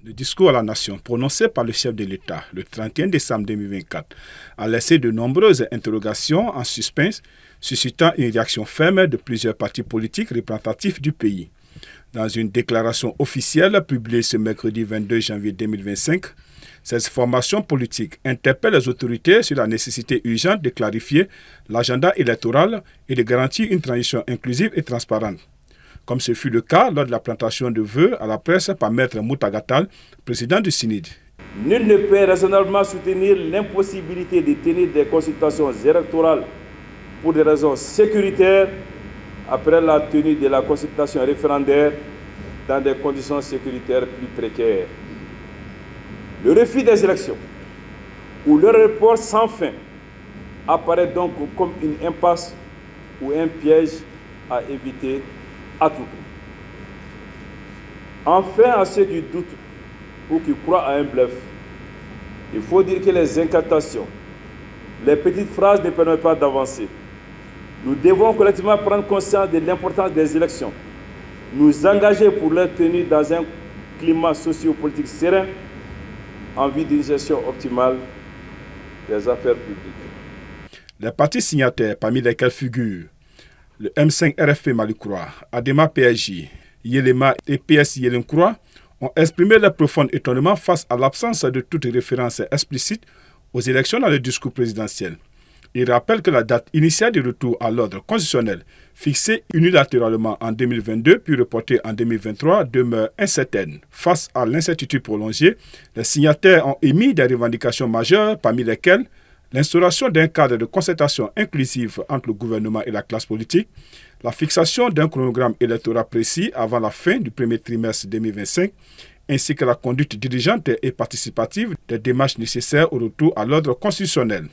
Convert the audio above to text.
Le discours à la nation prononcé par le chef de l'État le 31 décembre 2024 a laissé de nombreuses interrogations en suspens, suscitant une réaction ferme de plusieurs partis politiques représentatifs du pays. Dans une déclaration officielle publiée ce mercredi 22 janvier 2025, ces formations politiques interpellent les autorités sur la nécessité urgente de clarifier l'agenda électoral et de garantir une transition inclusive et transparente, comme ce fut le cas lors de la présentation de vœux à la presse par Maître Moutagatal, président du CNID. Nul ne peut raisonnablement soutenir l'impossibilité de tenir des consultations électorales pour des raisons sécuritaires après la tenue de la consultation référendaire dans des conditions sécuritaires plus précaires. Le refus des élections ou le report sans fin apparaît donc comme une impasse ou un piège à éviter à tout prix. Enfin, à ceux qui doutent ou qui croient à un bluff, il faut dire que les incantations, les petites phrases ne permettent pas d'avancer. Nous devons collectivement prendre conscience de l'importance des élections, nous engager pour leur tenue dans un climat socio-politique serein en vue d'une gestion optimale des affaires publiques. Les partis signataires, parmi lesquels figurent le M5 RFP Malikroa, Adema PSJ, Yelema et PS Yelenkroa, ont exprimé leur profond étonnement face à l'absence de toute référence explicite aux élections dans le discours présidentiel. Ils rappellent que la date initiale du retour à l'ordre constitutionnel, fixée unilatéralement en 2022 puis reportée en 2023, demeure incertaine. Face à l'incertitude prolongée, les signataires ont émis des revendications majeures, parmi lesquelles l'instauration d'un cadre de concertation inclusive entre le gouvernement et la classe politique, la fixation d'un chronogramme électoral précis avant la fin du premier trimestre 2025, ainsi que la conduite diligente et participative des démarches nécessaires au retour à l'ordre constitutionnel.